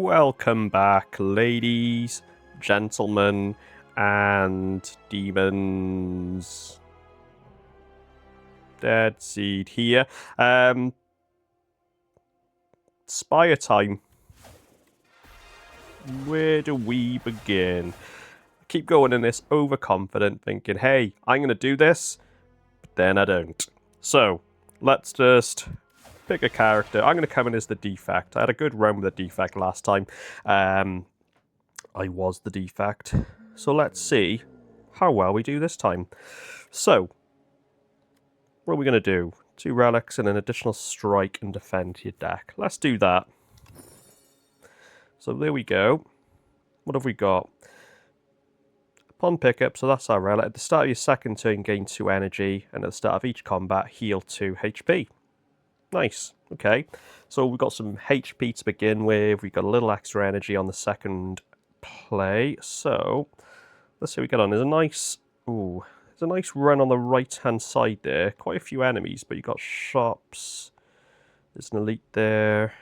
Welcome back, ladies, gentlemen, and demons. Dead Seed here. Spire time. Where do we begin? I keep going in this overconfident, thinking, hey, I'm going to do this, but then I don't. So, let's just pick a character. I'm going to come in as the Defect. I had a good run with the Defect last time. I was the Defect. So let's see how well we do this time. So, what are we going to do? 2 relics and an additional strike and defend to your deck. Let's do that. So there we go. What have we got? Upon pickup, so that's our relic. At the start of your second turn, gain 2 energy, and at the start of each combat, heal 2 HP. Nice. Okay. So we've got some HP to begin with. We've got a little extra energy on the second play. So let's see what we get on. There's a nice run on the right-hand side there. Quite a few enemies, but you've got shops. There's an elite there.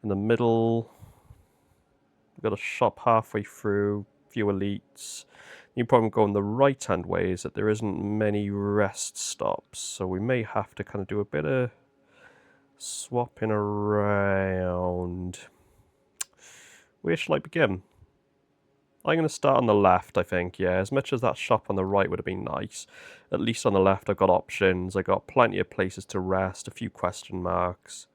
In the middle, we've got a shop halfway through. Few elites. The problem going the right-hand way is that there isn't many rest stops, so we may have to kind of do a bit of swapping around. Where shall I begin? I'm going to start on the left, I think, yeah. As much as that shop on the right would have been nice, at least on the left I've got options. I've got plenty of places to rest, a few question marks,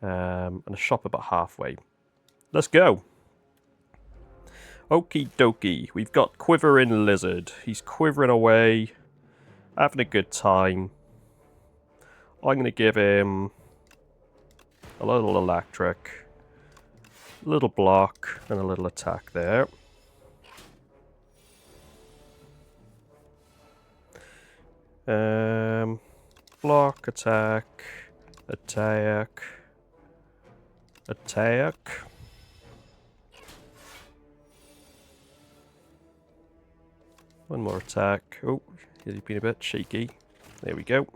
and a shop about halfway. Let's go! Okie dokie, we've got Quivering Lizard. He's quivering away, having a good time. I'm going to give him a little electric, a little block, and a little attack there. Block, attack, attack, attack. One more attack. Oh, he's been a bit cheeky. There we go.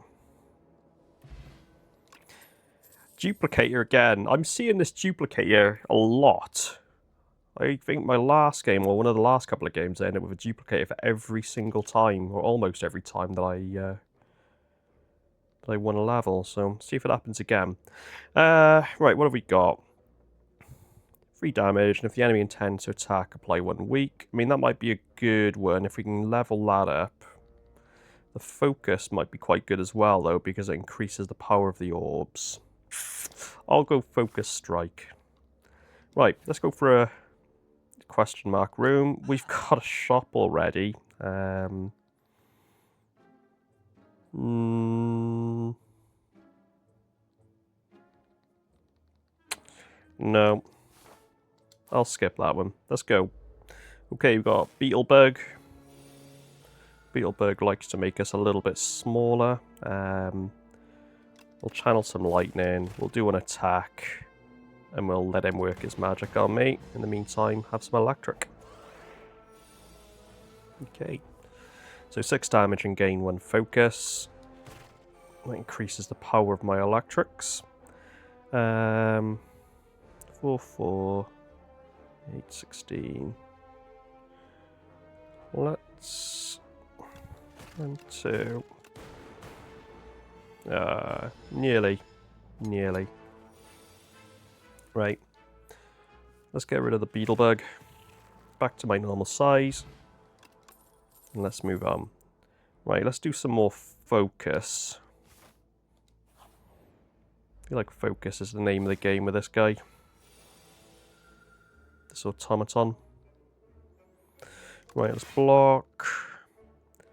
Duplicator again. I'm seeing this duplicator a lot. I think my last game, or one of the last couple of games, I ended up with a duplicator for every single time, or almost every time that I won a level. So, see if it happens again. Right, what have we got? 3 damage, and if the enemy intends to attack, apply 1 weak. I mean, that might be a good one if we can level that up. The focus might be quite good as well, though, because it increases the power of the orbs. I'll go focus strike. Right, let's go for a question mark room. We've got a shop already. No. I'll skip that one. Let's go. Okay, we've got Beetlebug. Beetlebug likes to make us a little bit smaller. We'll channel some lightning. We'll do an attack. And we'll let him work his magic on me. In the meantime, have some electric. Okay. So 6 damage and gain 1 focus. That increases the power of my electrics. 4, 4... 8, 16. Let's... 1, 2. Nearly. Right. Let's get rid of the Beetlebug. Back to my normal size. And let's move on. Right, let's do some more focus. I feel like focus is the name of the game with this guy. This automaton. Right, let's block.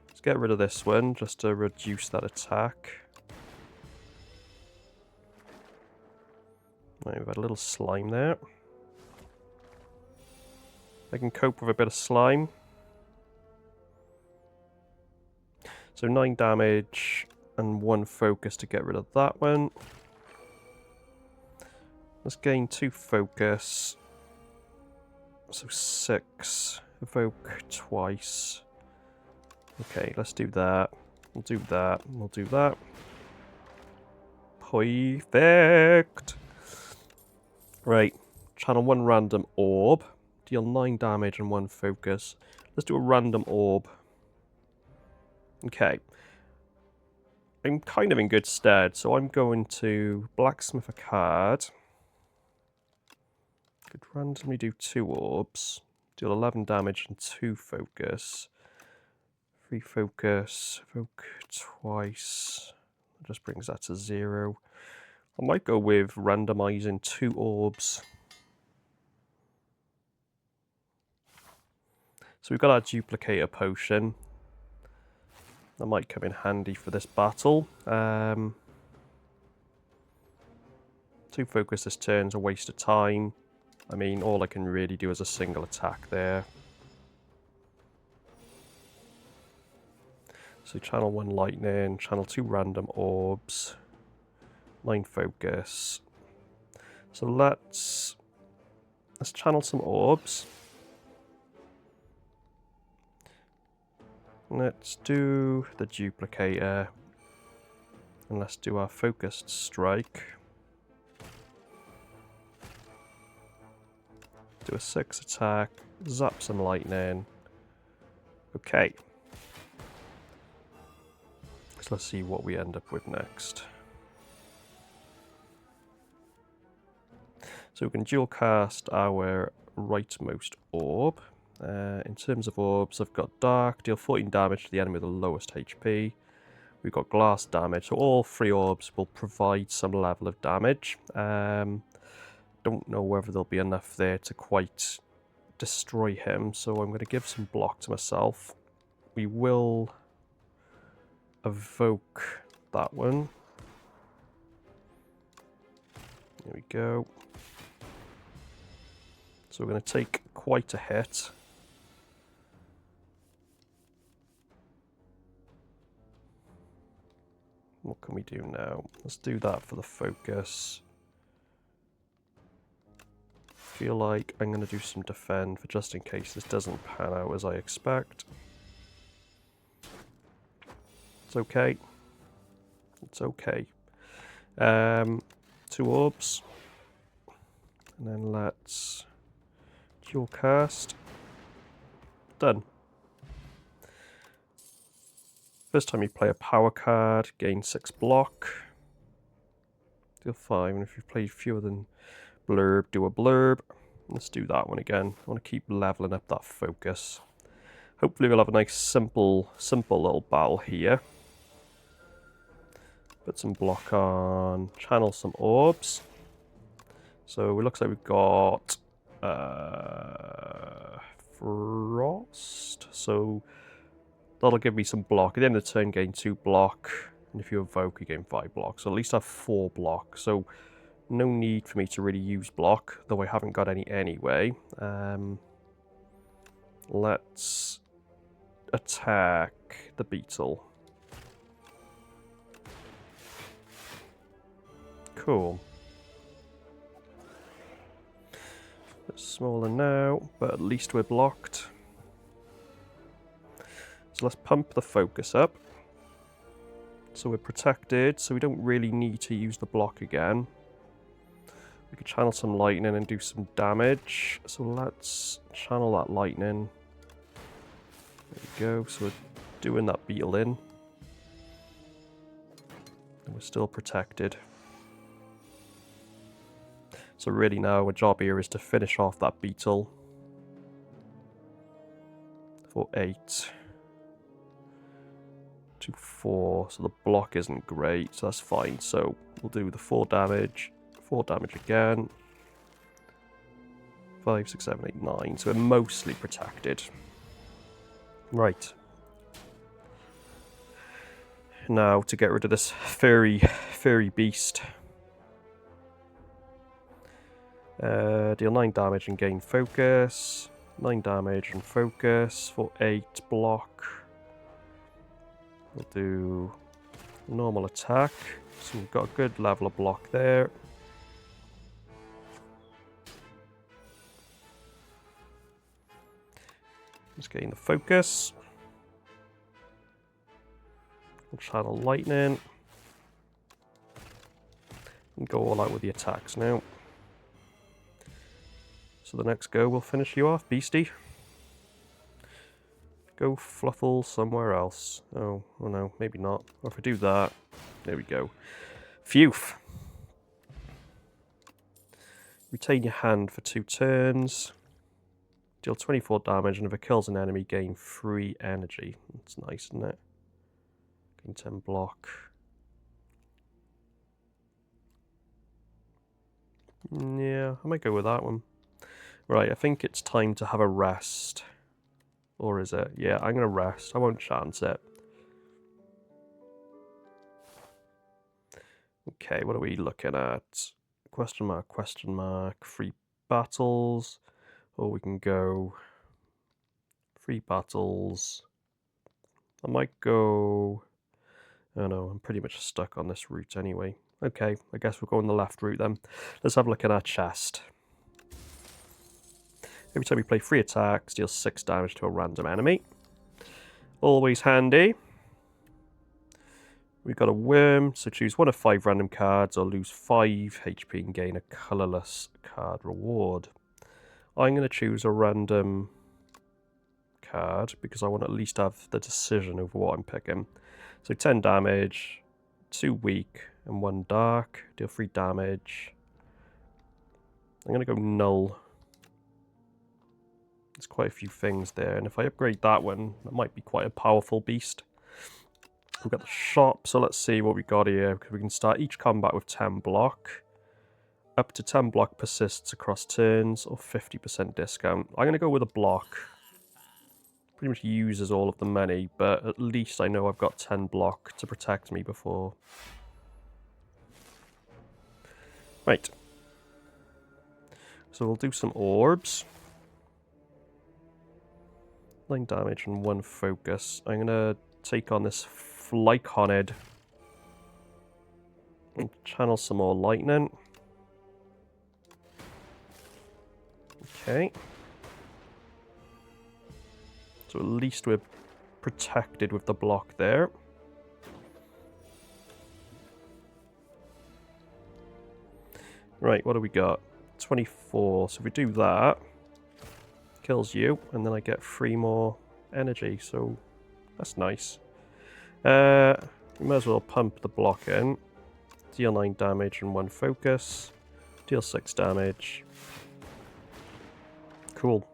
Let's get rid of this one just to reduce that attack. Right, we've had a little slime there. I can cope with a bit of slime. So 9 damage and 1 focus to get rid of that one. Let's gain 2 focus. So 6. Evoke twice. Okay, let's do that. We'll do that. We'll do that. Perfect. Right. channel 1 random orb, deal 9 damage and 1 focus. Let's do a random orb. Okay. I'm kind of in good stead, so I'm going to blacksmith a card. Could randomly do 2 orbs, deal 11 damage and 2 focus. 3 focus, evoke twice, just brings that to 0. I might go with randomizing 2 orbs. So we've got our duplicator potion. That might come in handy for this battle. 2 focus this turn's a waste of time. I mean, all I can really do is a single attack there. So channel 1 lightning, channel 2 random orbs, 9 focus. So let's channel some orbs. Let's do the duplicator. And let's do our focused strike. Do a 6 attack, zap some lightning. Okay. So let's see what we end up with next. So we can dual cast our rightmost orb. In terms of orbs, I've got dark, deal 14 damage to the enemy with the lowest HP. We've got glass damage, so all 3 orbs will provide some level of damage. Don't know whether there'll be enough there to quite destroy him, so I'm going to give some block to myself. We will evoke that one. There we go. So we're going to take quite a hit. What can we do now? Let's do that for the focus. Feel like I'm going to do some defend for just in case this doesn't pan out as I expect. It's okay. It's okay. 2 orbs. And then let's dual cast. Done. First time you play a power card, gain 6 block. Deal 5, and if you've played fewer than blurb, do a blurb. Let's do that one again. I want to keep leveling up that focus. Hopefully we'll have a nice simple little battle here. Put some block on, channel some orbs. So it looks like we've got frost. So that'll give me some block. At the end of the turn, gain 2 block. And if you evoke, you gain 5 block. So at least I have 4 block. So no need for me to really use block, though I haven't got any anyway. Let's attack the beetle. Cool. It's smaller now, but at least we're blocked. So let's pump the focus up. So we're protected, so we don't really need to use the block again. We could channel some lightning and do some damage. So let's channel that lightning. There we go. So we're doing that beetle in. And we're still protected. So really now our job here is to finish off that beetle. For 8. To 4. So the block isn't great, so that's fine. So we'll do the 4 damage. 4 damage again. 5, 6, 7, 8, 9. So we're mostly protected. Right. Now to get rid of this furry beast. Deal 9 damage and gain focus. 9 damage and focus for 8 block. We'll do normal attack. So we've got a good level of block there. Let's gain the focus. We'll channel lightning. And go all out with the attacks now. So the next go will finish you off, beastie. Go fluffle somewhere else. Oh no, maybe not. Or if I do that, there we go. Phew. Retain your hand for 2 turns. Deal 24 damage, and if it kills an enemy, gain 3 energy. That's nice, isn't it? Gain 10 block. Yeah, I might go with that one. Right, I think it's time to have a rest. Or is it? Yeah, I'm going to rest. I won't chance it. Okay, what are we looking at? Question mark, 3 battles. Or we can go 3 battles. I might go... Oh no, I'm pretty much stuck on this route anyway. Okay, I guess we're going the left route then. Let's have a look at our chest. Every time we play 3 attacks, deal 6 damage to a random enemy. Always handy. We've got a worm, so choose 1 of 5 random cards or lose 5 HP and gain a colourless card reward. I'm going to choose a random card because I want to at least have the decision over what I'm picking. So 10 damage, 2 weak and 1 dark, deal 3 damage. I'm going to go null. There's quite a few things there, and if I upgrade that one, that might be quite a powerful beast. We've got the shop, so let's see what we got here, because we can start each combat with 10 block. Up to 10 block persists across turns, or 50% discount. I'm going to go with a block. Pretty much uses all of the money, but at least I know I've got 10 block to protect me before. Right. So we'll do some orbs. 9 damage and 1 focus. I'm going to take on this Flyconid and channel some more lightning. Okay. So at least we're protected with the block there. Right, what do we got? 24. So if we do that, kills you, and then I get 3 more energy, so that's nice. We might as well pump the block in. Deal 9 damage and 1 focus. Deal 6 damage. Cool.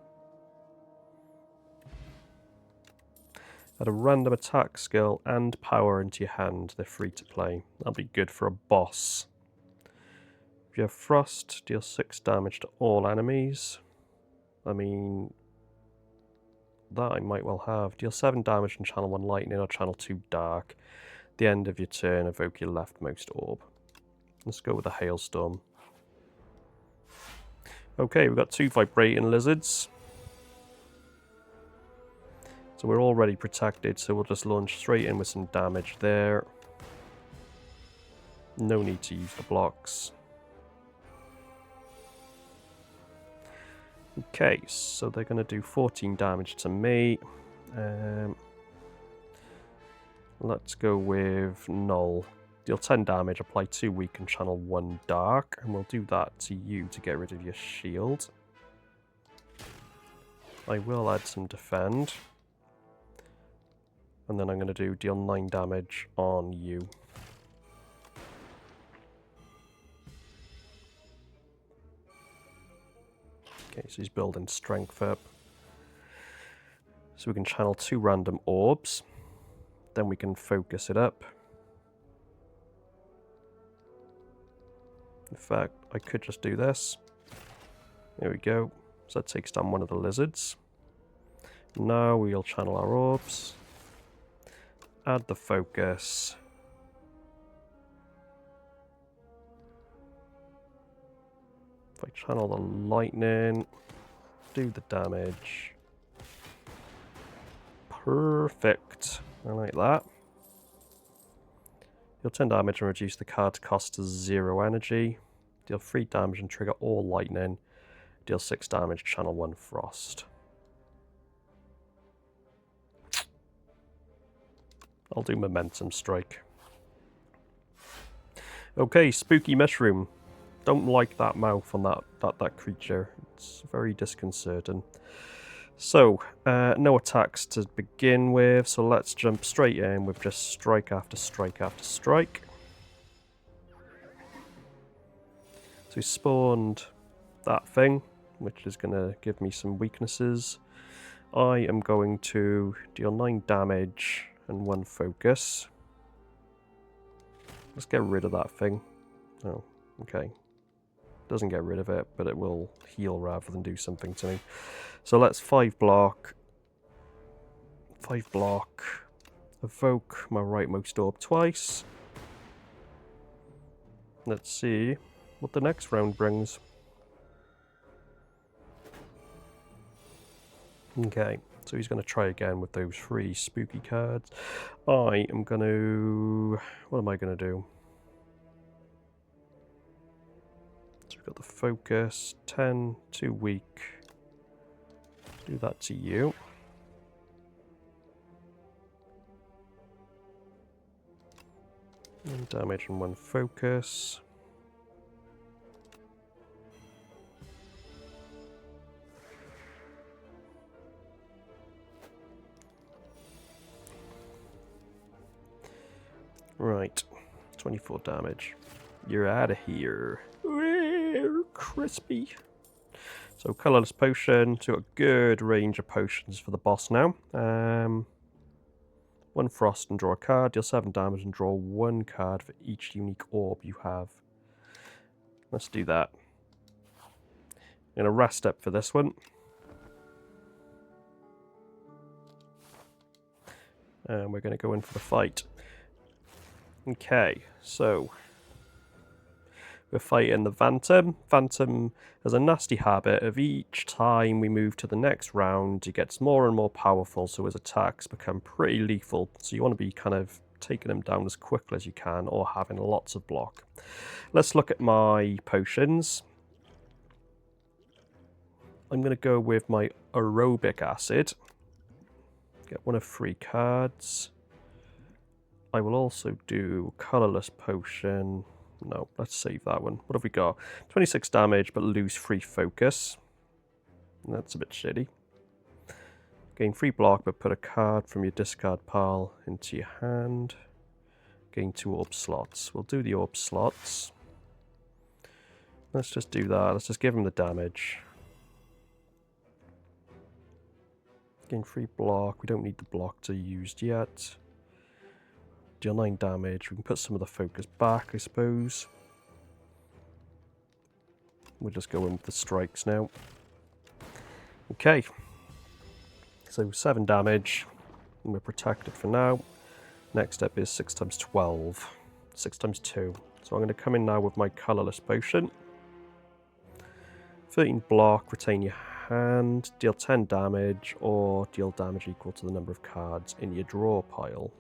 Add a random attack skill and power into your hand. They're free to play. That'll be good for a boss. If you have Frost, deal 6 damage to all enemies. I mean, that I might well have. Deal 7 damage and channel 1 lightning or channel 2 dark. At the end of your turn, evoke your leftmost orb. Let's go with a hailstorm. Okay, we've got 2 vibrating lizards. So we're already protected, so we'll just launch straight in with some damage there. No need to use the blocks. Okay, so they're going to do 14 damage to me. Let's go with null. Deal 10 damage, apply 2 weak and channel 1 dark. And we'll do that to you to get rid of your shield. I will add some defend. And then I'm going to do deal 9 damage on you. Okay, so he's building strength up. So we can channel 2 random orbs. Then we can focus it up. In fact, I could just do this. There we go. So that takes down one of the lizards. Now we'll channel our orbs. Add the focus. If I channel the lightning, do the damage. Perfect. I like that. Deal 10 damage and reduce the card's cost to 0 energy. Deal 3 damage and trigger all lightning. Deal 6 damage, channel 1 frost. I'll do momentum strike. Okay, spooky mushroom. Don't like that mouth on that creature. It's very disconcerting. So, no attacks to begin with, so let's jump straight in with just strike after strike after strike. So we spawned that thing, which is going to give me some weaknesses. I am going to deal 9 damage and 1 focus. Let's get rid of that thing. Oh, okay. Doesn't get rid of it, but it will heal rather than do something to me. So let's 5 block. 5 block. Evoke my rightmost orb twice. Let's see what the next round brings. Okay, so he's going to try again with those 3 spooky cards. I am going to... What am I going to do? So we've got the focus, 10, too weak. Do that to you. And damage and 1 focus. Right, 24 damage. You're out of here. Crispy. So colourless potion, so a good range of potions for the boss now. 1 frost and draw a card, deal 7 damage and draw 1 card for each unique orb you have. Let's do that. I'm going to rest up for this one. And we're going to go in for the fight. Okay, so we're fighting the Phantom. Phantom has a nasty habit of each time we move to the next round, he gets more and more powerful, so his attacks become pretty lethal. So you want to be kind of taking him down as quickly as you can, or having lots of block. Let's look at my potions. I'm going to go with my aerobic acid. Get 1 of 3 cards. I will also do colourless potion. No, let's save that one. What have we got? 26 damage, but lose 3 focus. That's a bit shitty. Gain 3 block, but put a card from your discard pile into your hand. Gain 2 orb slots. We'll do the orb slots. Let's just do that. Let's just give him the damage. Gain 3 block. We don't need the block to used yet. Deal 9 damage. We can put some of the focus back, I suppose. We'll just go in with the strikes now. Okay. So 7 damage. And we're protected for now. Next up is 6 times 12. 6 times 2. So I'm going to come in now with my colourless potion. 13 block. Retain your hand. Deal 10 damage. Or deal damage equal to the number of cards in your draw pile.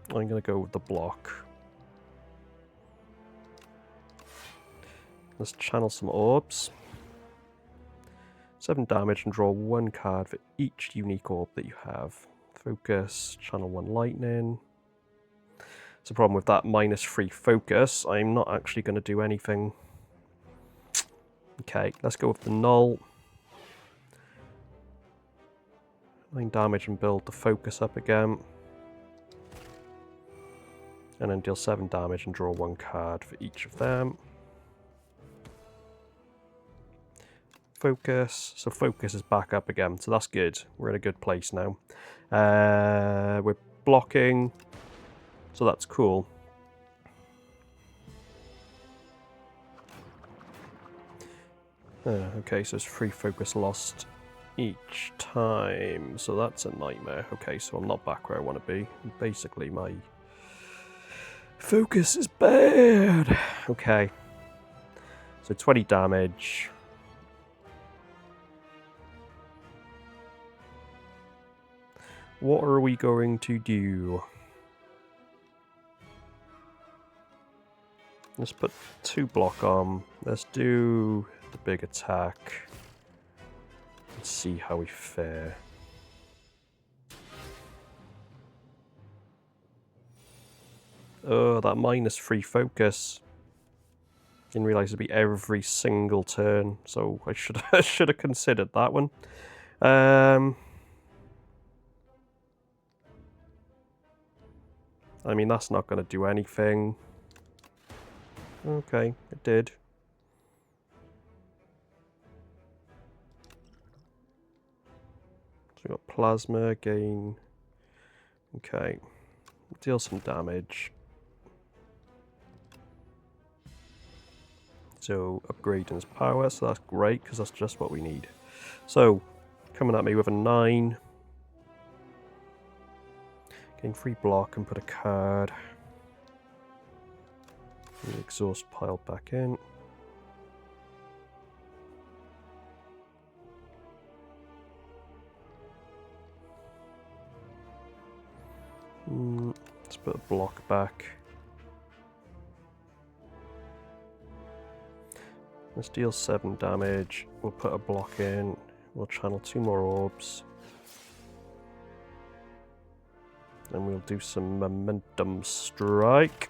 I'm going to go with the block. Let's channel some orbs. 7 damage and draw 1 card for each unique orb that you have. Focus, channel 1 lightning. It's a problem with that -3 focus. I'm not actually going to do anything. Okay, let's go with the null. 9 damage and build the focus up again. And then deal 7 damage and draw 1 card for each of them. Focus. So focus is back up again, so that's good. We're in a good place now. We're blocking, so that's cool. Okay, so it's 3 focus lost each time, so that's a nightmare. Okay, so I'm not back where I want to be. Basically, my focus is bad. Okay. So 20 damage. What are we going to do? Let's put 2 block on. Let's do the big attack. Let's see how we fare. Oh, that -3 focus. Didn't realise it'd be every single turn, so I should have considered that one. I mean, that's not going to do anything. Okay, it did. So we got plasma gain. Okay, deal some damage. So upgrading his power, so that's great because that's just what we need. So coming at me with a 9. Gain 3 block and put a card. The exhaust pile back in. Let's put a block back. Let's deal 7 damage. We'll put a block in. We'll channel 2 more orbs. And we'll do some momentum strike.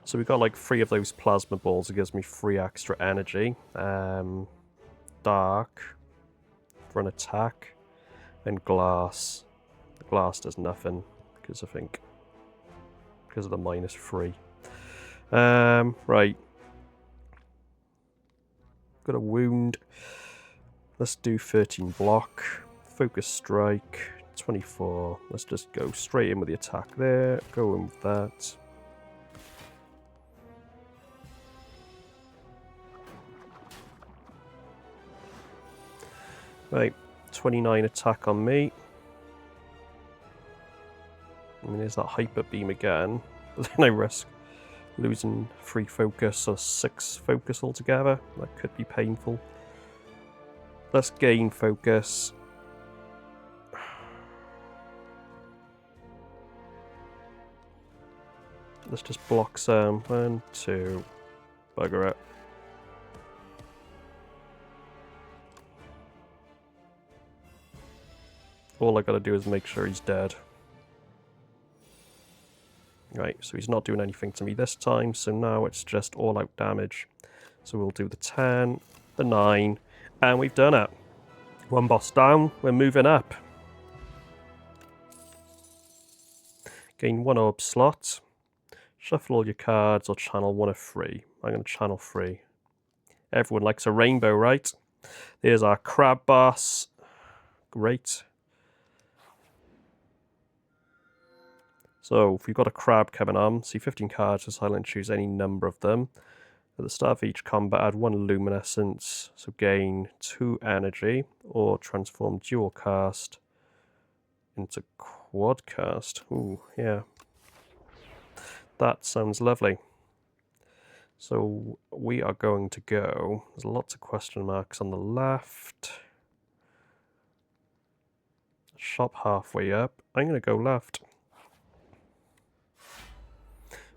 So we've got like 3 of those plasma balls. It gives me 3 extra energy. Dark for an attack. And glass. The glass does nothing because I think because of the -3. Right. Got a wound. Let's do 13 block. Focus strike. 24. Let's just go straight in with the attack there. Go in with that. Right. 29 attack on me. I mean, there's that hyper beam again. But then I risk losing 3 focus or 6 focus altogether. That could be painful. Let's gain focus. Let's just block some. 1, 2. Bugger it. All I gotta do is make sure he's dead. Right, so he's not doing anything to me this time, so now it's just all-out damage. So we'll do the 10, the 9, and we've done it. 1 boss down, we're moving up. Gain 1 orb slot. Shuffle all your cards or channel 1 of 3. I'm going to channel 3. Everyone likes a rainbow, right? There's our crab boss. Great. So if we've got a crab coming on, see 15 cards to silent, choose any number of them. At the start of each combat, add 1 luminescence, so gain 2 energy, or transform dual cast into quadcast. Ooh, yeah. That sounds lovely. So we are going to go, there's lots of question marks on the left. Shop halfway up. I'm going to go left.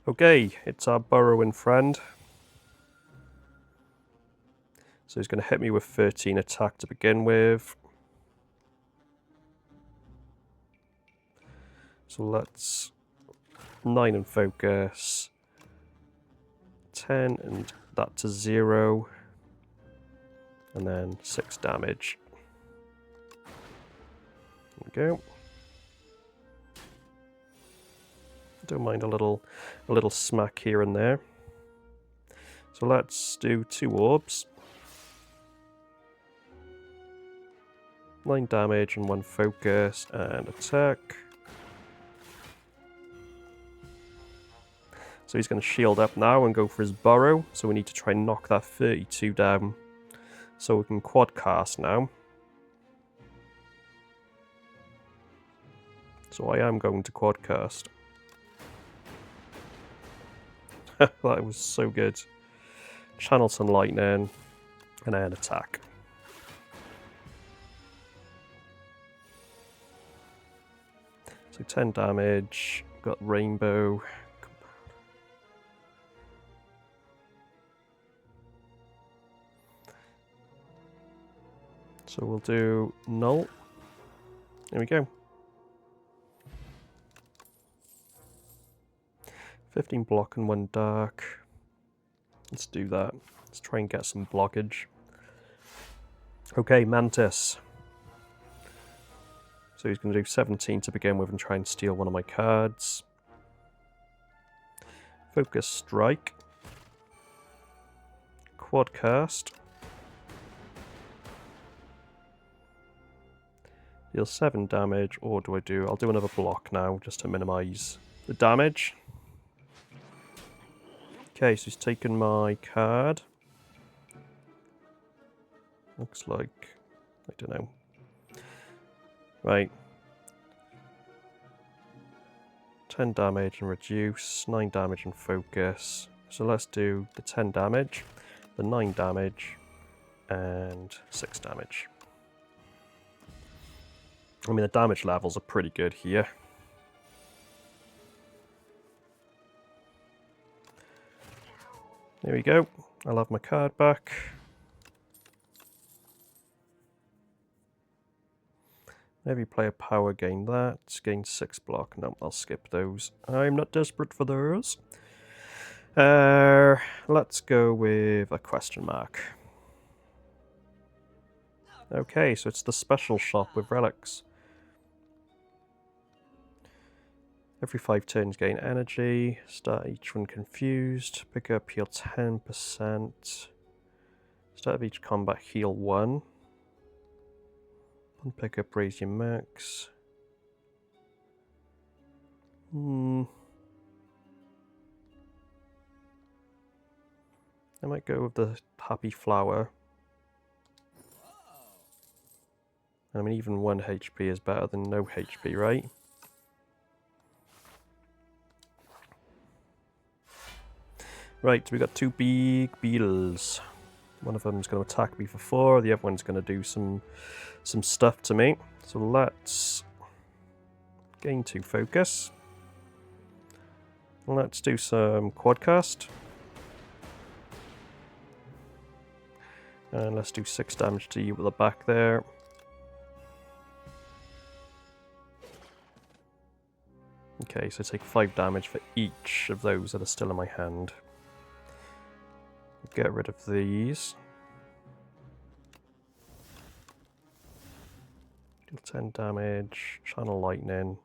Okay, it's our burrowing friend. So he's going to hit me with 13 attack to begin with. So let's 9 and focus. 10 and that to 0. And then 6 damage. There we go. Don't mind a little smack here and there. So let's do 2 orbs. 9 damage and 1 focus and attack. So he's going to shield up now and go for his burrow. So we need to try and knock that 32 down. So we can quadcast now. So I am going to quadcast. That was so good. Channel some lightning and then attack. So 10 damage. Got rainbow. So we'll do null. There we go. 15 block and 1 dark. Let's do that. Let's try and get some blockage. Okay, Mantis. So he's going to do 17 to begin with and try and steal one of my cards. Focus Strike. Quadcast. Deal 7 damage, or do I do... I'll do another block now, just to minimise the damage. Okay, so he's taken my card. Looks like... I don't know. Right. 10 damage and reduce, 9 damage and focus. So let's do the 10 damage, the 9 damage, and 6 damage. I mean, the damage levels are pretty good here. There we go. I'll have my card back. Maybe play a power, gain that. Gain 6 block. No, I'll skip those. I'm not desperate for those. Let's go with a question mark. Okay, so it's the special shop with relics. Every 5 turns gain energy. Start each one confused. Pick up, heal 10%. Start of each combat, heal 1. Pick up, raise your max. I might go with the happy flower. I mean, even 1 HP is better than no HP, right? Right, we got 2 big beetles. One of them's going to attack me for 4, the other one's going to do some stuff to me. So let's gain 2 focus. Let's do some Quadcast. And let's do 6 damage to you at the back there. Okay, so take 5 damage for each of those that are still in my hand. Get rid of these. Deal 10 damage, channel lightning.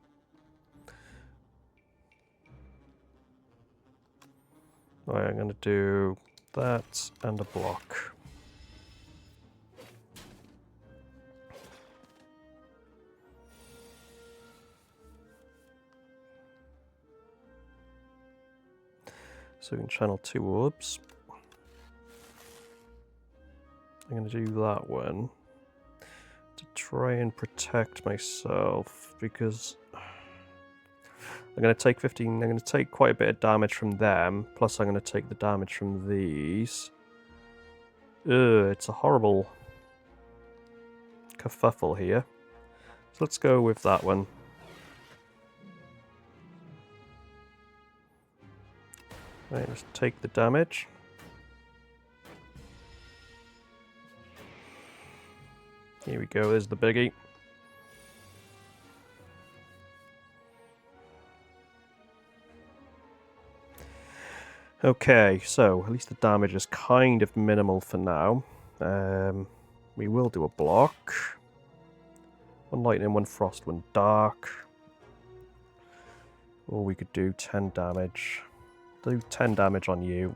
Right, I'm going to do that and a block. So we can channel 2 orbs. I'm going to do that one to try and protect myself because I'm going to take 15. I'm going to take quite a bit of damage from them, plus I'm going to take the damage from these. Ugh, it's a horrible kerfuffle here. So let's go with that one. Right, let's take the damage. Here we go, there's the biggie. Okay, so at least the damage is kind of minimal for now. We will do a block. 1 lightning, 1 frost, 1 dark. Or we could do 10 damage. Do 10 damage on you.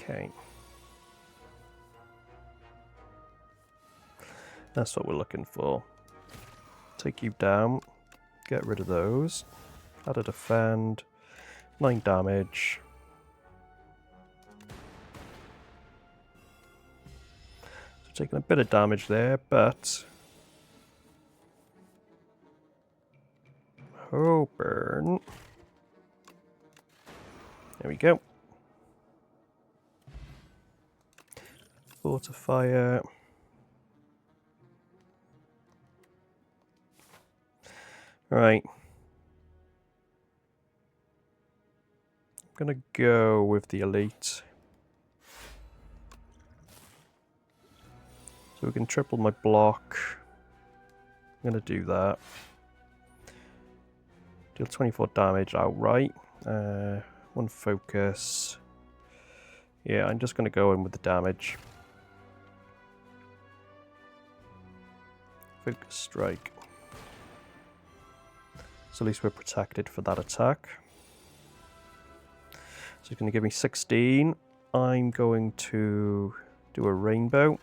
Okay. That's what we're looking for. Take you down. Get rid of those. Add a defend. 9 damage. So taking a bit of damage there, but... Oh, burn. There we go. Fortifier. Right. I'm gonna go with the elite. So we can triple my block. I'm going to do that. Deal 24 damage outright. 1 focus. Yeah, I'm just going to go in with the damage. Focus strike. So at least we're protected for that attack. So it's going to give me 16. I'm going to do a rainbow.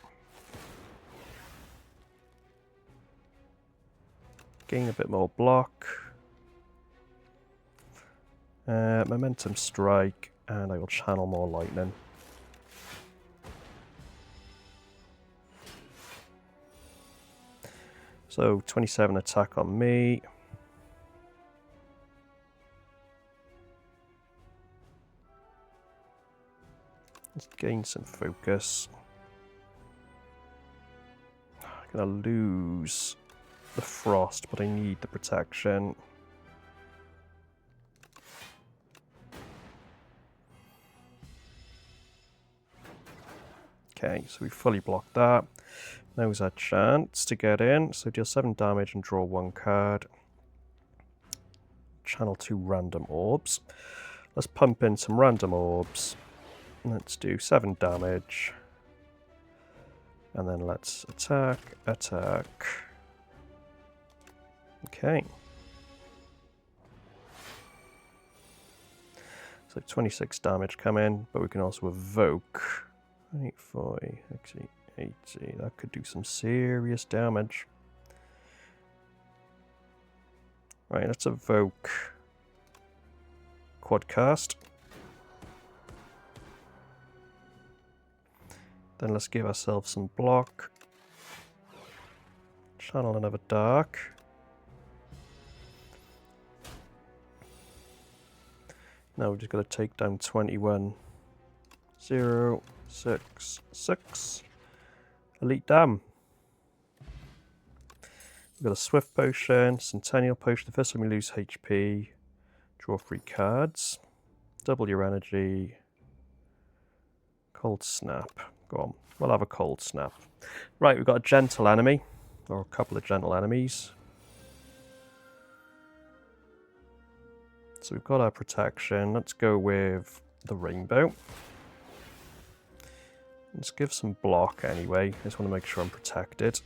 Gain a bit more block. Momentum strike, and I will channel more lightning. So 27 attack on me. Let's gain some focus. I'm gonna lose the frost, but I need the protection. Okay, so we fully blocked that. Now's our chance to get in. So deal 7 damage and draw 1 card. Channel 2 random orbs. Let's pump in some random orbs. Let's do 7 damage. And then let's attack, attack. Okay. So 26 damage come in, but we can also evoke. 84, 80. That could do some serious damage. Right, let's evoke Quadcast. Then let's give ourselves some block. Channel another dark. Now we've just got to take down 21. 0, 6, 6. Elite Dam. We've got a Swift Potion, Centennial Potion. The first time we lose HP, draw 3 cards. Double your energy. Cold Snap. Go on, we'll have a Cold Snap. Right, we've got a gentle enemy, or a couple of gentle enemies. So we've got our protection. Let's go with the rainbow. Let's give some block anyway. I just want to make sure I'm protected.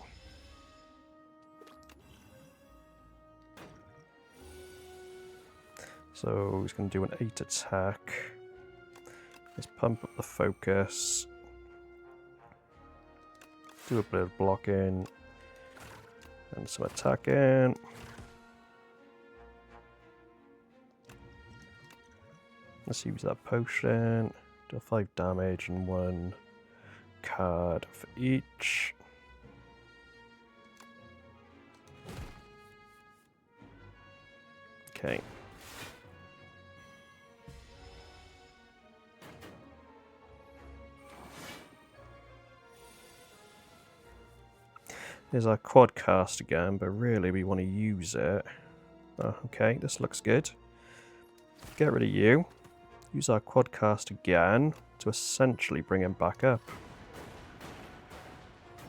So he's going to do an 8 attack. Let's pump up the focus. Do a bit of blocking. And some attacking. Let's use that potion. Do 5 damage and 1 card for each. Okay. Here's our Quadcast again, but really we want to use it. Oh, okay, this looks good. Get rid of you. Use our Quadcast again to essentially bring him back up.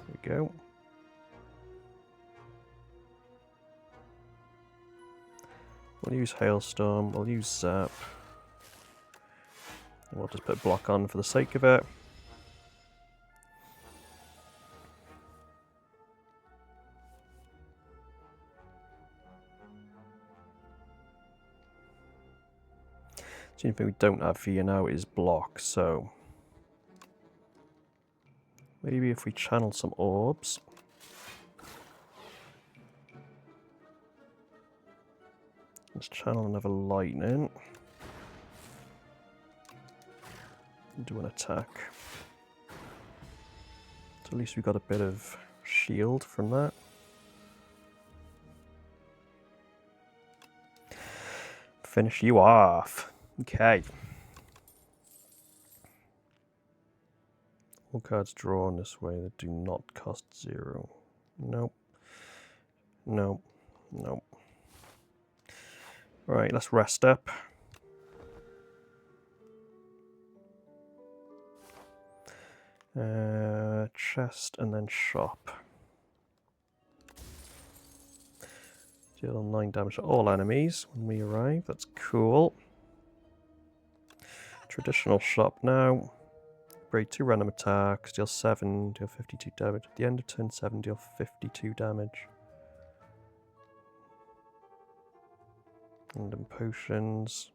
There we go. We'll use Hailstorm, we'll use Zap. And we'll just put block on for the sake of it. The only thing we don't have here now is block, so maybe if we channel some orbs. Let's channel another lightning. And do an attack. So at least we got a bit of shield from that. Finish you off. Okay. All cards drawn this way that do not cost 0. Nope. Nope. Nope. Right, let's rest up. chest and then shop. Deal 9 damage to all enemies when we arrive. That's cool. Traditional shop now. Upgrade 2 random attacks. Deal 7, deal 52 damage. At the end of turn 7, deal 52 damage. Random potions.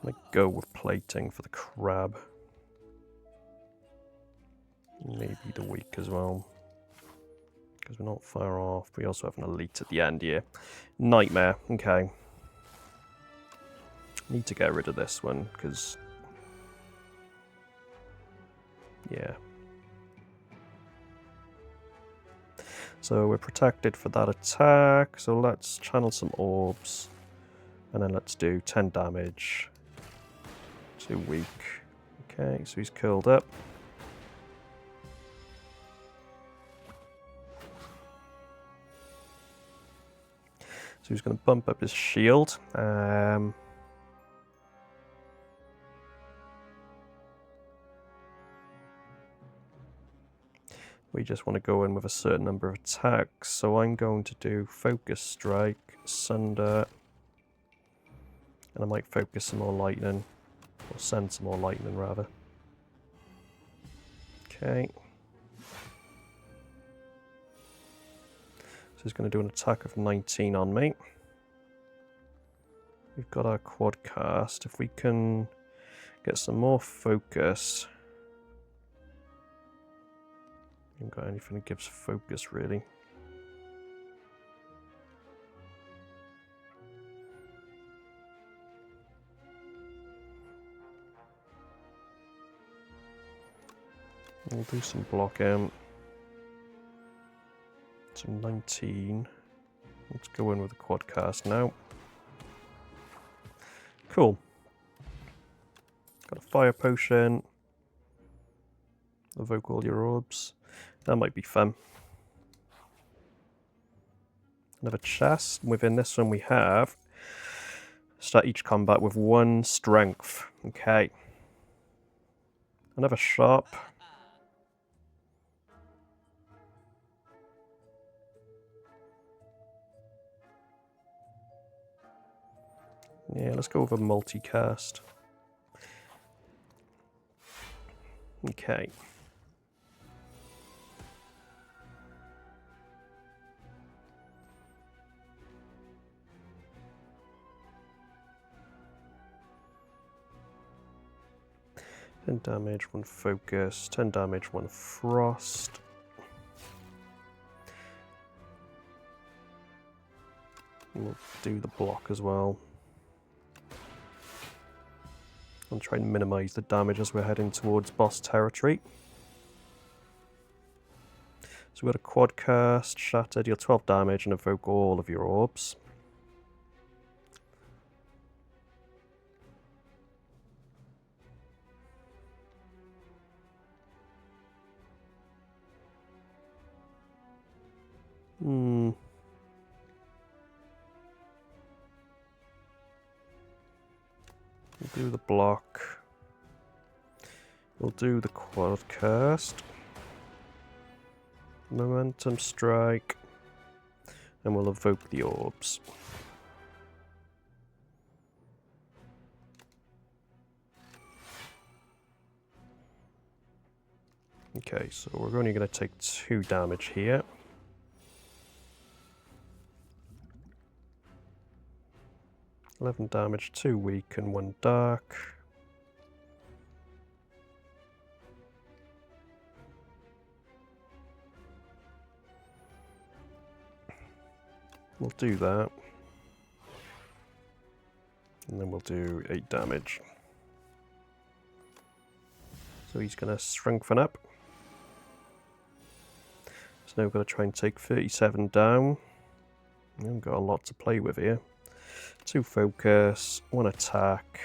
I'm going to go with plating for the crab. Maybe the weak as well. Because we're not far off. We also have an elite at the end here. Nightmare. Okay. Need to get rid of this one, because... yeah. So we're protected for that attack. So let's channel some orbs. And then let's do 10 damage. To weak. Okay, so he's curled up. So he's going to bump up his shield. We just want to go in with a certain number of attacks. So I'm going to do Focus Strike, Sunder, and I might focus some more lightning. Or send some more lightning, rather. Okay. So he's going to do an attack of 19 on me. We've got our Quadcast. If we can get some more focus... we haven't got anything that gives focus, really. We'll do some blocking. So 19. Let's go in with the Quadcast now. Cool. Got a fire potion. Evoke all your orbs. That might be fun. Another chest. Within this one we have... start each combat with 1 strength. Okay. Another shop. Yeah, let's go with a multicast. Okay. Ten damage, 1 focus, 10 damage, 1 frost. We'll do the block as well. I'll try and minimize the damage as we're heading towards boss territory. So we've got a Quadcast, Shatter, deal 12 damage and evoke all of your orbs. We'll do the block. We'll do the Quadcast. Momentum strike. And we'll evoke the orbs. Okay, so we're only going to take 2 damage here. $11 damage, 2 weak and 1 dark. We'll do that. And then we'll do 8 damage. So he's going to strengthen up. So now we're going to try and take 37 down. We've got a lot to play with here. 2 focus, 1 attack.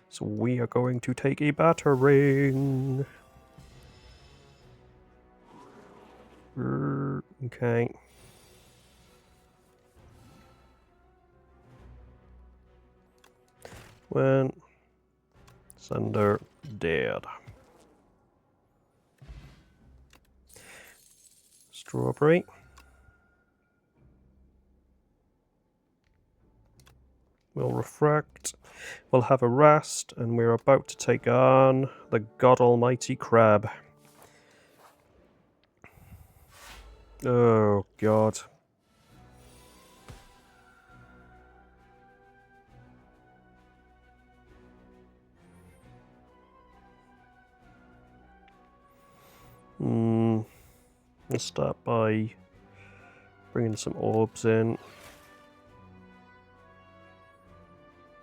So we are going to take a battering. Okay. When Sunder dead. Strawberry. We'll refract. We'll have a rest, and we're about to take on the God Almighty Crab. Oh, God. Let's start by bringing some orbs in.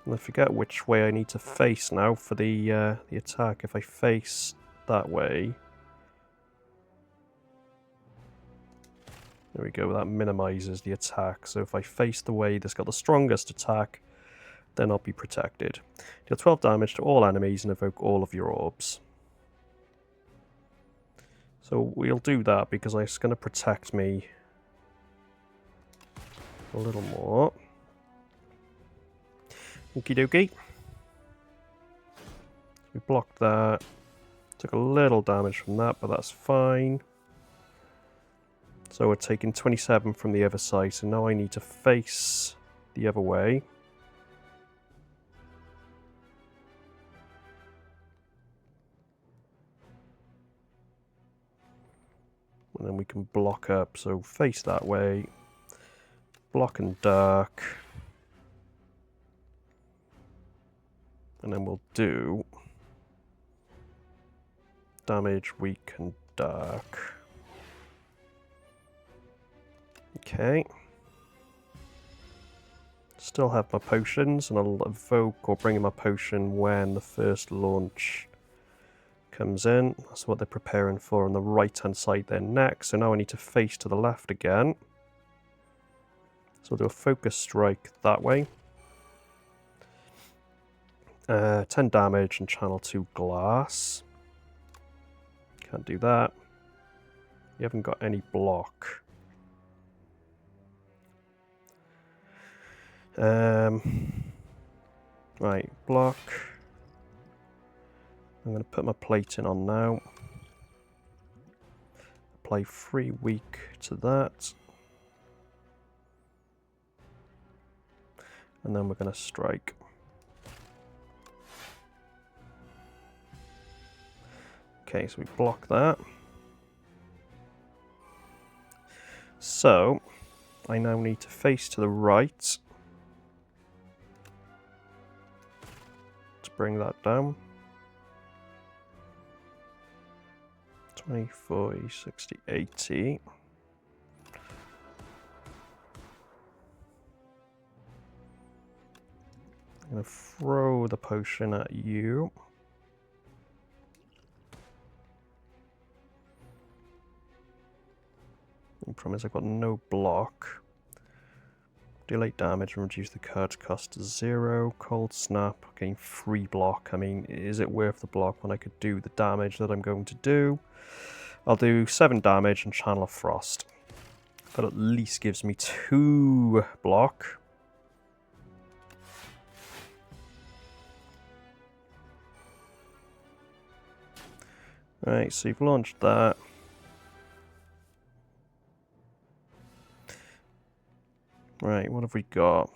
And I forget which way I need to face now for the attack. If I face that way... There we go, that minimizes the attack. So if I face the way that's got the strongest attack, then I'll be protected. Deal 12 damage to all enemies and evoke all of your orbs. So we'll do that because it's going to protect me a little more. Okie dokie. We blocked that. Took a little damage from that, but that's fine. So we're taking 27 from the other side, so now I need to face the other way. And then we can block up, so face that way. Block and dark. And then we'll do damage, weak, and dark. Okay. Still have my potions, and I'll evoke or bring in my potion when the first launch comes in. That's what they're preparing for on the right-hand side there next. So now I need to face to the left again. So I'll do a focus strike that way. 10 damage and channel 2 glass. Can't do that. You haven't got any block. Right, block. I'm going to put my plating on now. Apply 3 weak to that. And then we're going to strike. Okay, so we block that. So, I now need to face to the right to bring that down. 20, 40, 60, 80. I'm going to throw the potion at you. The problem is I've got no block. Deal 8 damage and reduce the card's cost to 0. Cold Snap, gain 3 block. I mean, is it worth the block when I could do the damage that I'm going to do? I'll do 7 damage and Channel of Frost. That at least gives me 2 block. Right, so you've launched that. Right, what have we got?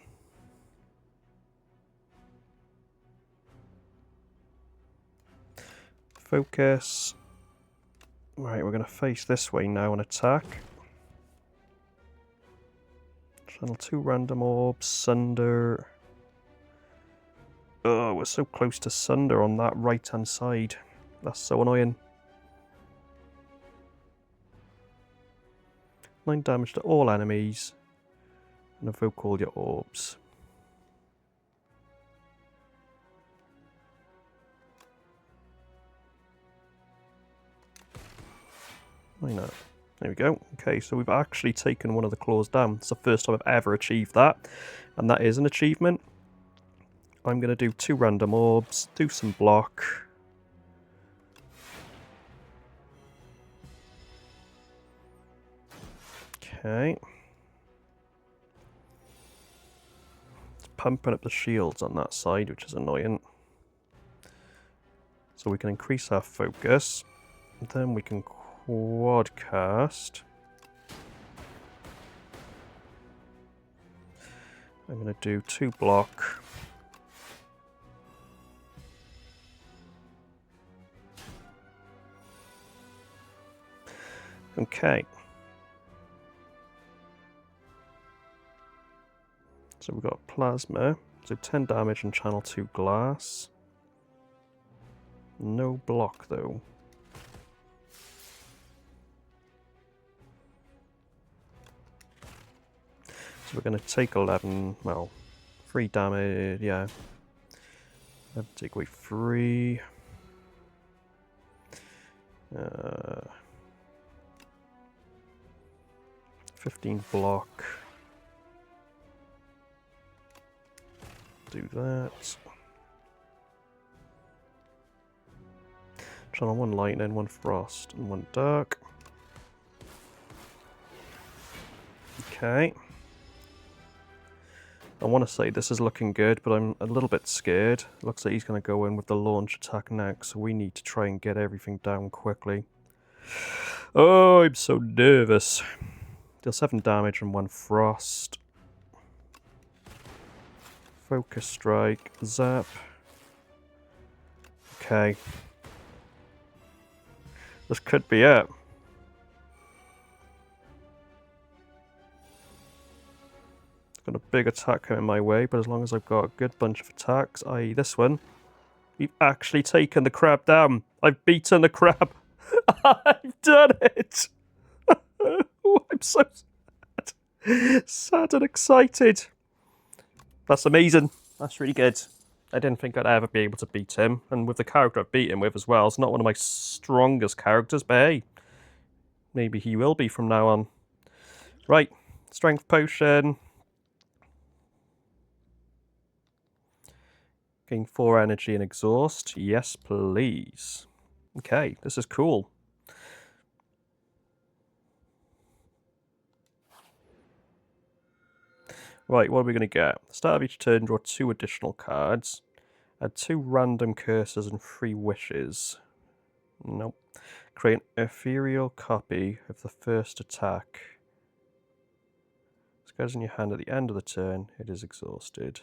Focus. Right, we're going to face this way now and attack. Channel 2 random orbs, Sunder. Oh, we're so close to Sunder on that right-hand side. That's so annoying. 9 damage to all enemies. And evoke all your orbs. Why not? There we go. Okay, so we've actually taken one of the claws down. It's the first time I've ever achieved that. And that is an achievement. I'm going to do 2 random orbs, do some block. Okay. pumping up the shields on that side, which is annoying. So we can increase our focus. Then we can quadcast. I'm going to do 2 block. Okay. So we've got plasma. So 10 damage and channel 2 glass. No block though. So we're going to take 11, well, 3 damage, yeah. Take away 3. 15 block. Do that. Channel 1 lightning, 1 frost, and 1 dark. Okay. I want to say this is looking good, but I'm a little bit scared. Looks like he's going to go in with the launch attack next, so we need to try and get everything down quickly. Oh, I'm so nervous. Deal 7 damage and 1 frost. Focus strike, zap. Okay. This could be it. Got a big attack coming my way, but as long as I've got a good bunch of attacks, i.e. this one, we've actually taken the crab down. I've beaten the crab. I've done it. Oh, I'm so sad. Sad and excited. That's amazing. That's really good. I didn't think I'd ever be able to beat him. And with the character I've beat him with as well, it's not one of my strongest characters, but hey, maybe he will be from now on. Right, strength potion. Gain 4 energy and exhaust. Yes, please. Okay, this is cool. Right, what are we going to get? Start of each turn, draw 2 additional cards. Add 2 random curses and 3 wishes. Nope. Create an ethereal copy of the first attack. This goes in your hand at the end of the turn. It is exhausted.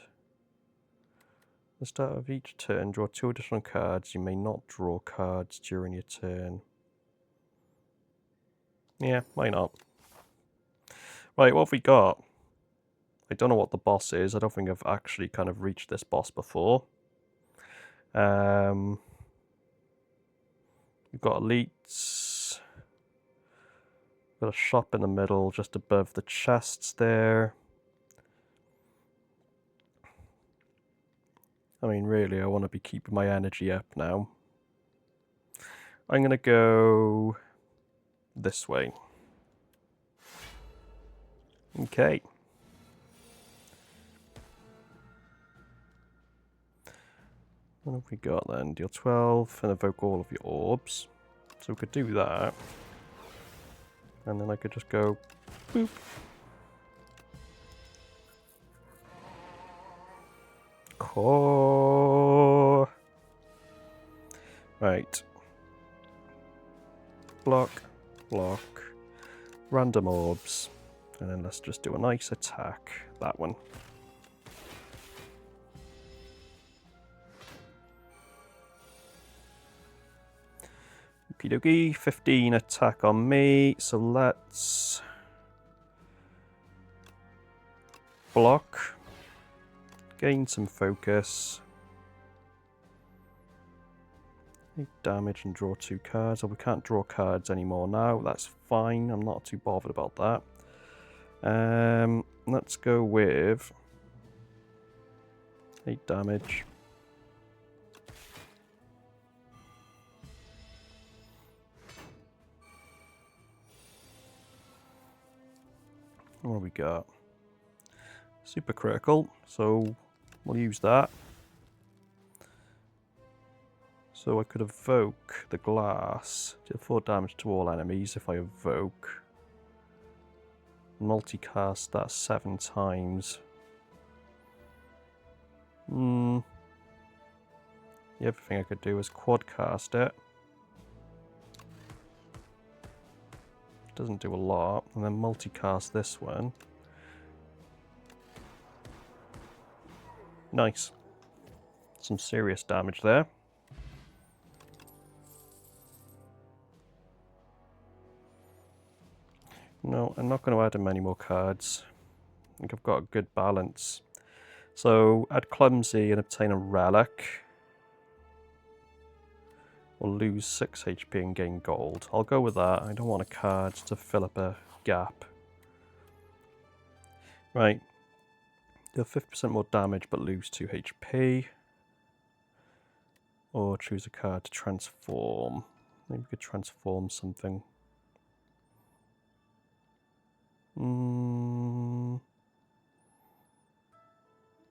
At the start of each turn, draw 2 additional cards. You may not draw cards during your turn. Yeah, why not? Right, what have we got? I don't know what the boss is. I don't think I've actually kind of reached this boss before. We've got elites. Got a shop in the middle, just above the chests there. I mean, really, I want to be keeping my energy up now. I'm going to go this way. Okay. What have we got then? Deal 12 and evoke all of your orbs. So we could do that. And then I could just go boop. Core. Right. Block, block, random orbs. And then let's just do a nice attack. That one. Okie dokie, 15 attack on me, so let's block, gain some focus, 8 damage and draw 2 cards. Oh, we can't draw cards anymore now, that's fine, I'm not too bothered about that. Let's go with 8 damage. What have we got? Super critical, so we'll use that. So I could evoke the glass. Deal 4 damage to all enemies if I evoke. Multicast that 7 times. The other thing I could do is quadcast it. Doesn't do a lot. And then multicast this one. Nice. Some serious damage there. No, I'm not going to add in many more cards. I think I've got a good balance. So, add Clumsy and obtain a Relic. Or lose 6 HP and gain gold. I'll go with that. I don't want a card to fill up a gap. Right. Deal 50% more damage but lose 2 HP. Or choose a card to transform. Maybe we could transform something.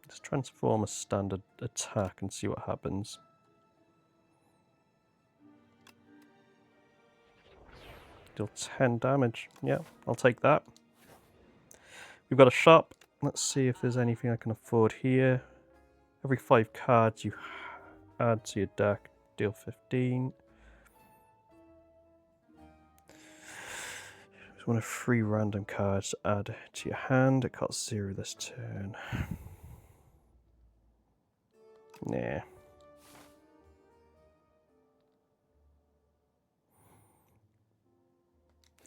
Let's transform a standard attack and see what happens. Deal 10 damage. Yeah, I'll take that. We've got a shop. Let's see if there's anything I can afford here. Every 5 cards you add to your deck, deal 15. Just one of 3 random cards to add to your hand. It costs 0 this turn. Nah.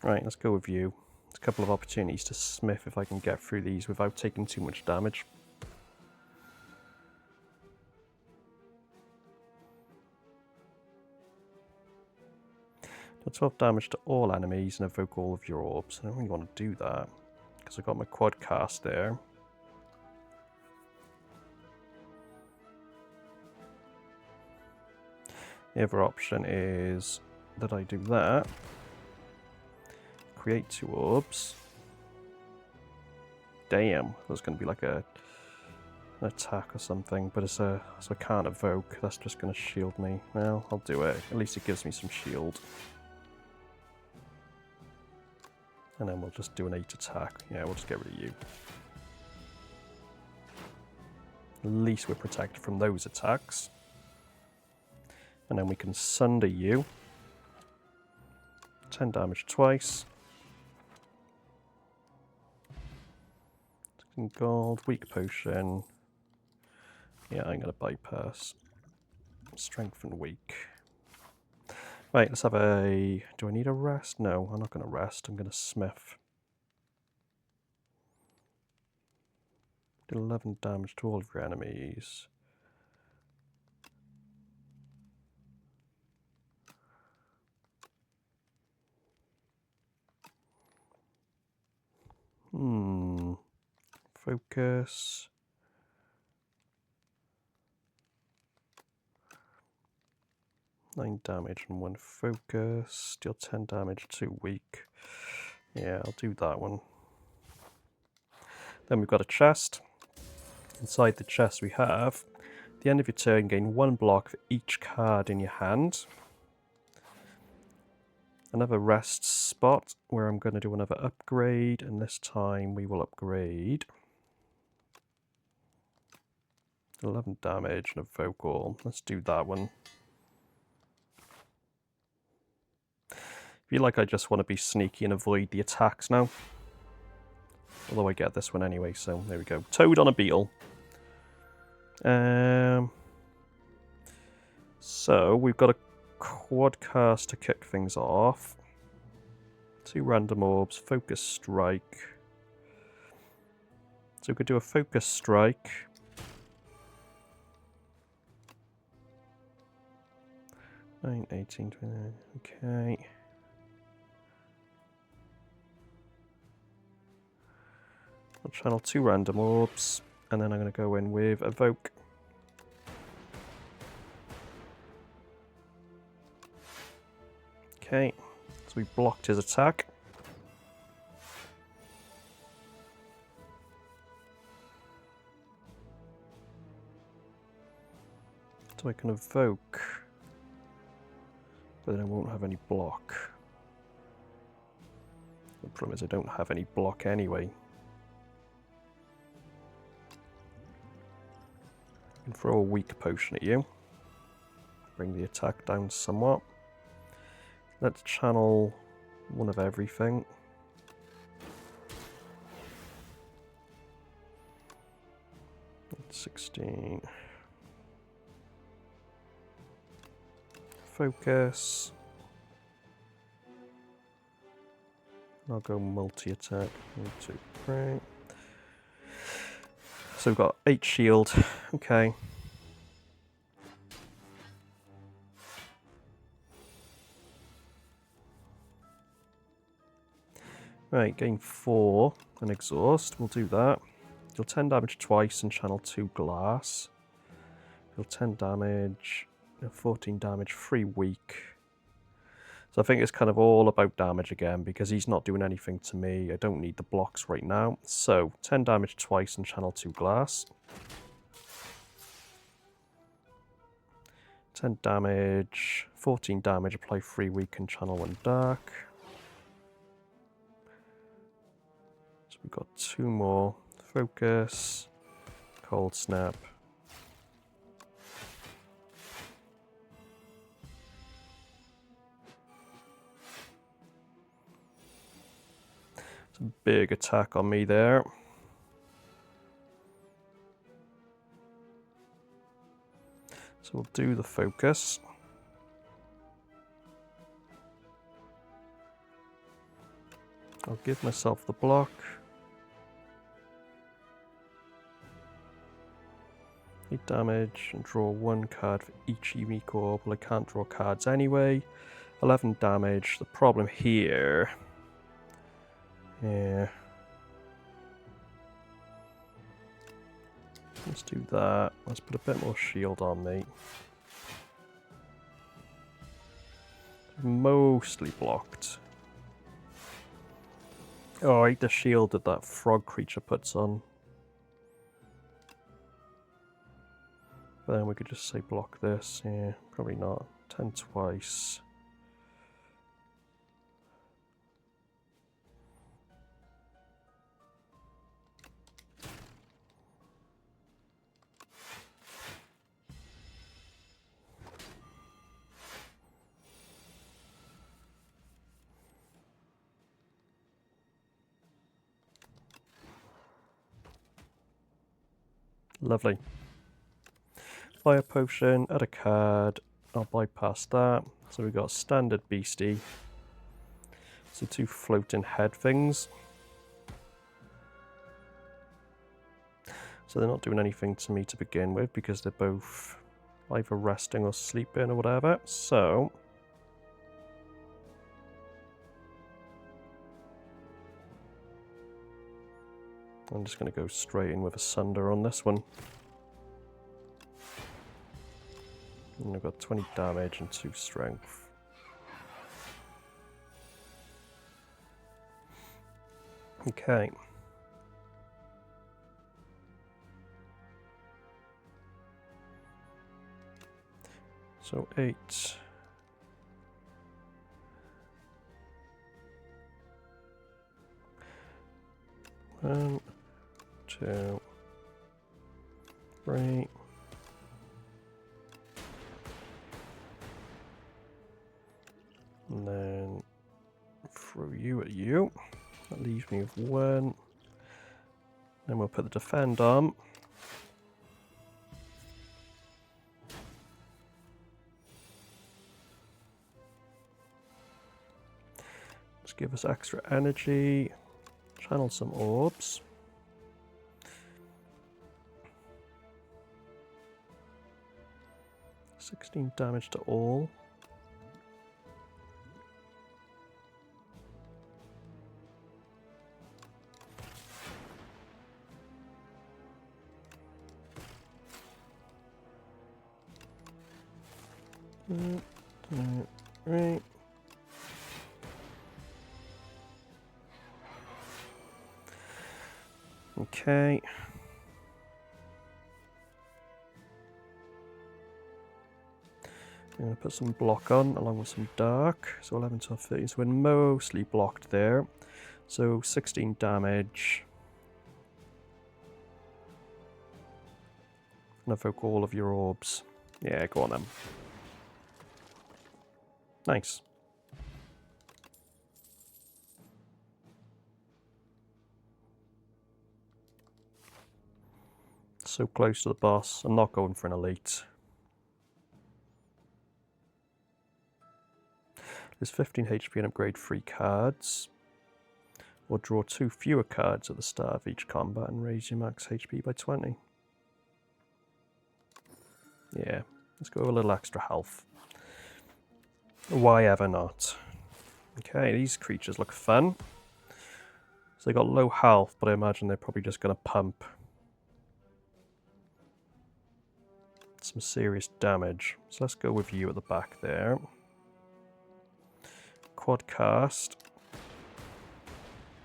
Right, let's go with you. There's a couple of opportunities to smith if I can get through these without taking too much damage. Deal 12 damage to all enemies and evoke all of your orbs. I don't really want to do that because I've got my quadcast there. The other option is that I do that. Create 2 orbs. Damn, that's going to be like an attack or something, but it's so I can't evoke. That's just going to shield me. Well, I'll do it. At least it gives me some shield. And then we'll just do an 8 attack. Yeah, we'll just get rid of you. At least we're protected from those attacks. And then we can sunder you. 10 damage twice. Gold, weak potion. Yeah, I'm going to bypass. Strength and weak. Right, let's have a... Do I need a rest? No, I'm not going to rest. I'm going to smith. Do 11 damage to all of your enemies. Focus. Nine damage and 1 focus. Deal 10 damage, 2 weak. Yeah, I'll do that one. Then we've got a chest. Inside the chest we have, at the end of your turn, gain 1 block for each card in your hand. Another rest spot where I'm going to do another upgrade, and this time we will upgrade 11 damage and evoke all. Let's do that one. I feel like I just want to be sneaky and avoid the attacks now. Although I get this one anyway, so there we go. Toad on a beetle. So we've got a quadcast to kick things off. 2 random orbs, focus strike. So we could do a focus strike. Nine, 18, 29, okay. I'll channel 2 random orbs, and then I'm going to go in with evoke. Okay, so we blocked his attack. So I can evoke, but then I won't have any block. The problem is I don't have any block anyway. can throw a weak potion at you. Bring the attack down somewhat. Let's channel one of everything. That's 16. Focus. I'll go multi-attack. 1, 2, 3. So we've got 8 shield. Okay. Right, gain 4 and exhaust. We'll do that. Deal 10 damage twice and channel 2 glass. Deal 10 damage, 14 damage, 3 weak. So I think it's kind of all about damage again because he's not doing anything to me. I don't need the blocks right now. So 10 damage twice and channel 2 glass. 10 damage, 14 damage, apply 3 weak and channel 1 dark. So we've got 2 more. Focus, cold snap. It's a big attack on me there. So we'll do the focus. I'll give myself the block. Damage and draw 1 card for each unique orb. Well, I can't draw cards anyway. 11 damage. The problem here. Yeah. Let's do that. Let's put a bit more shield on me. Mostly blocked. Oh, I hate the shield that that frog creature puts on. But then we could just say block this. Yeah, probably not. 10 twice. Lovely. Fire potion, add a card. I'll bypass that. So we've got standard beastie. So 2 floating head things. So they're not doing anything to me to begin with because they're both either resting or sleeping or whatever. So I'm just going to go straight in with a Sunder on this one. And I've got 20 damage and 2 strength. Okay. So 8. 1, 2, 3. And then throw you at you. That leaves me with 1. Then we'll put the defend on. Just give us extra energy. Channel some orbs. $16 damage to all. Right. Okay. I'm going to put some block on along with some dark. So 11, 12, 13. So we're mostly blocked there. So 16 damage. And evoke all of your orbs. Yeah, go on then. Nice. So close to the boss. I'm not going for an elite. There's 15 HP and upgrade 3 cards. Or draw 2 fewer cards at the start of each combat and raise your max HP by 20. Yeah, let's go with a little extra health. Why ever not? Okay, these creatures look fun. So they got low health, but I imagine they're probably just going to pump some serious damage. So let's go with you at the back there. Quadcast.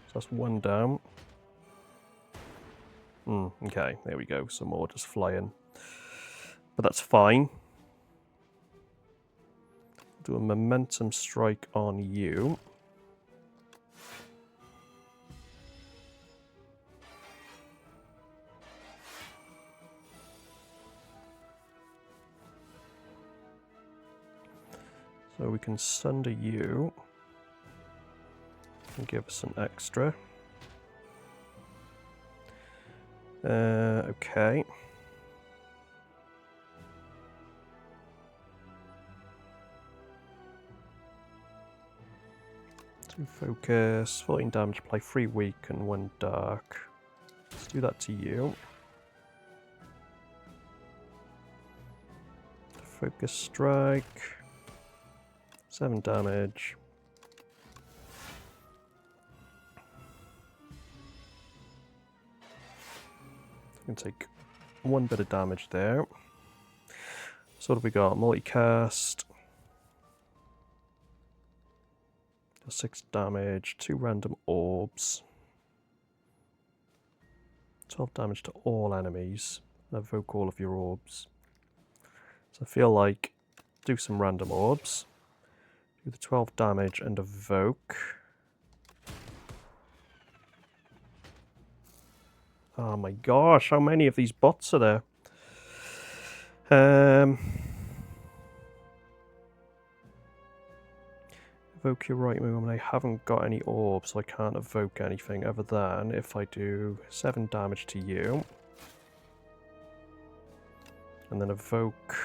So that's 1 down. Okay, there we go. Some more just flying. But that's fine. Do a momentum strike on you. So we can sunder you and give us an extra. Okay. Focus, 14 damage, apply 3 weak and 1 dark. Let's do that to you. Focus strike, 7 damage. I can take 1 bit of damage there. So what have we got? Multicast. 6 damage, 2 random orbs. 12 damage to all enemies. Evoke all of your orbs. So I feel like do some random orbs. Do the 12 damage and evoke. Oh my gosh, how many of these bots are there? Evoke your right move. I haven't got any orbs, so I can't evoke anything other than if I do 7 damage to you. And then evoke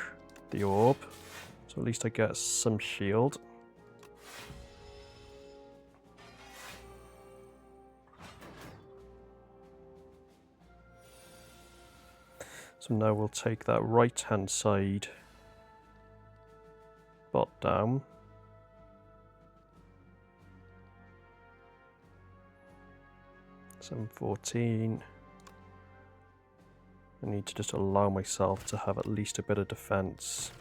the orb. So at least I get some shield. So now we'll take that right hand side bot down. $714. I need to just allow myself to have at least a bit of defense.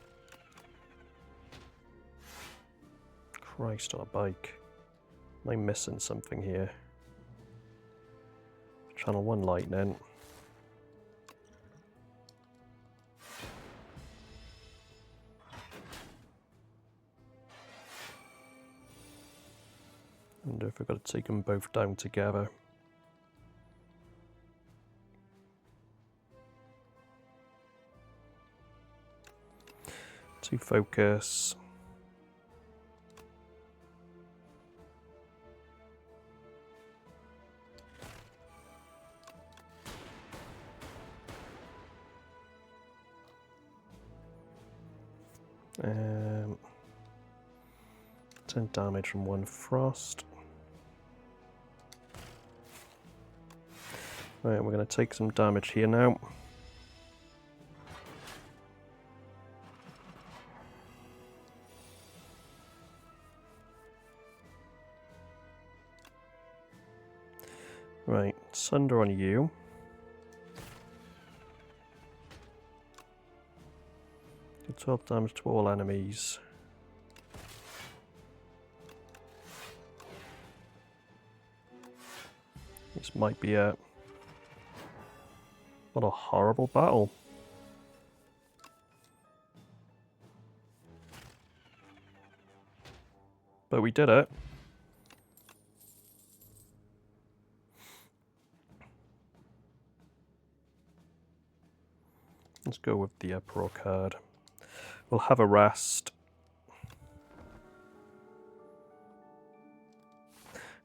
Christ on a bike. Am I missing something here? Channel 1 lightning. I wonder if I've got to take them both down together. To focus. Um, 10 damage from 1 frost. Right, we're going to take some damage here now. Right, Sunder on you. Do 12 damage to all enemies. This might be a... What a horrible battle. But we did it. Let's go with the Pro card. We'll have a rest.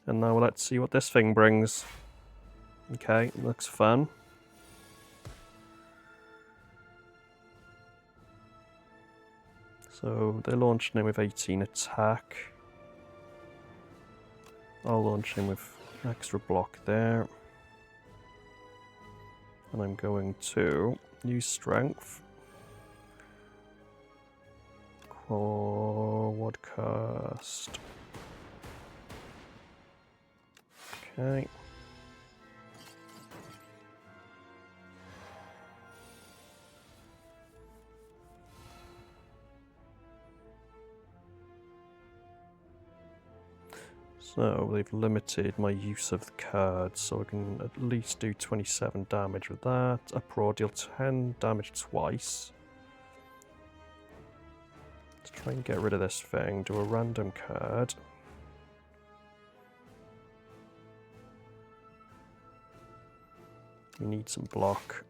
And now let's see what this thing brings. Okay, looks fun. So they're launching him with 18 attack. I'll launch him with extra block there. And I'm going to use strength. Quadcast. Okay. So they've limited my use of the cards, so I can at least do 27 damage with that. A Pro deal 10 damage twice. Let's try and get rid of this thing. Do a random card. We need some block.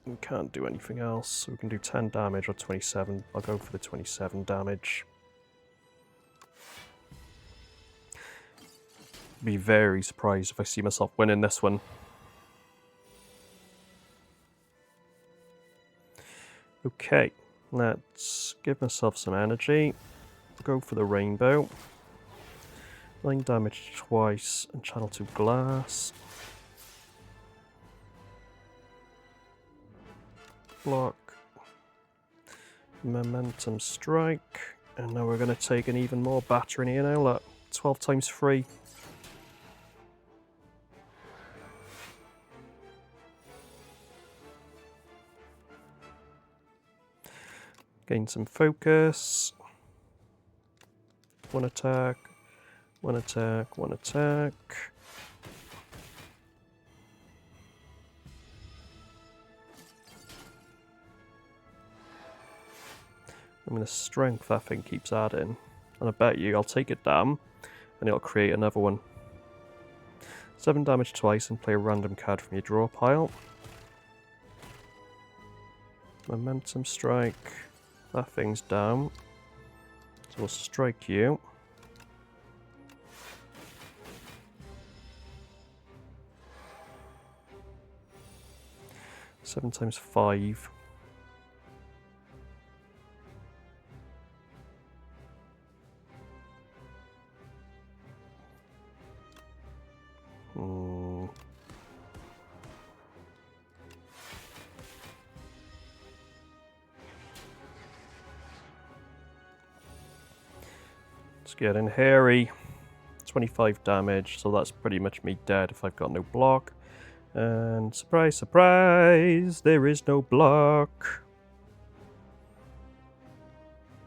We can't do anything else, so we can do 10 damage or 27. I'll go for the 27 damage. Be very surprised if I see myself winning this one. Okay, let's give myself some energy. Go for the rainbow. 9 damage twice and channel 2 glass. Block. Momentum strike. And now we're going to take an even more battering here now. Look, 12 times 3. Gain some focus. 1 attack, 1 attack, 1 attack. I mean, the strength that thing keeps adding. And I bet you I'll take it down and it'll create another one. 7 damage twice and play a random card from your draw pile. Momentum strike. That thing's down. So we'll strike you. Seven times 5. It's getting hairy. 25 damage, so that's pretty much me dead if I've got no block. And surprise, surprise, there is no block.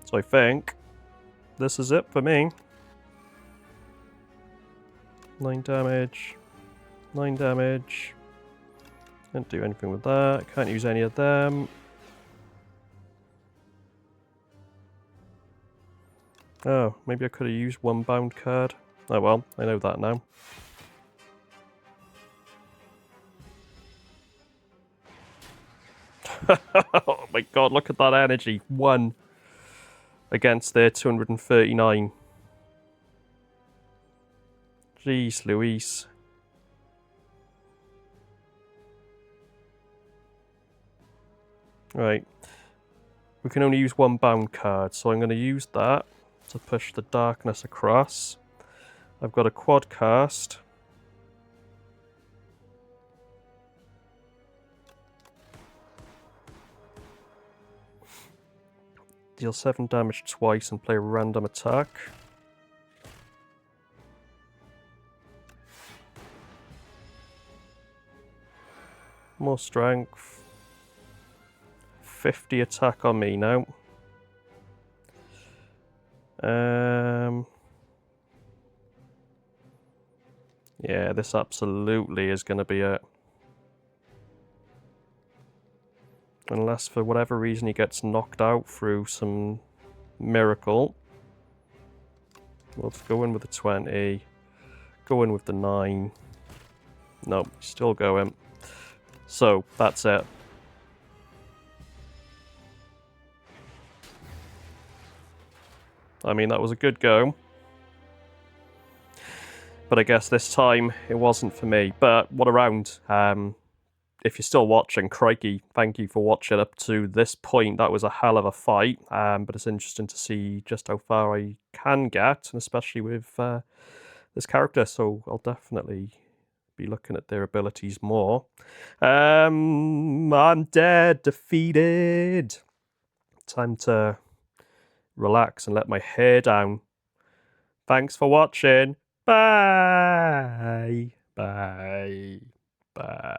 So I think this is it for me. 9 damage. 9 damage. Can't do anything with that. Can't use any of them. Oh, maybe I could have used 1 bound card. Oh well, I know that now. Oh my god, look at that energy. 1 against their 239. Jeez Louise. Right. We can only use 1 bound card, so I'm going to use that to push the darkness across. I've got a Quadcast. Deal 7 damage twice and play a random attack. More strength. 50 attack on me now. Yeah, this absolutely is going to be it. Unless for whatever reason he gets knocked out through some miracle. Let's go in with the 20. Go in with the 9. Nope, still going. So, that's it. I mean, that was a good go. But I guess this time it wasn't for me. But what a round. If you're still watching, crikey, thank you for watching up to this point. That was a hell of a fight. But it's interesting to see just how far I can get, and especially with this character. So I'll definitely be looking at their abilities more. I'm dead, defeated. Time to relax and let my hair down. Thanks for watching. Bye. Bye. Bye.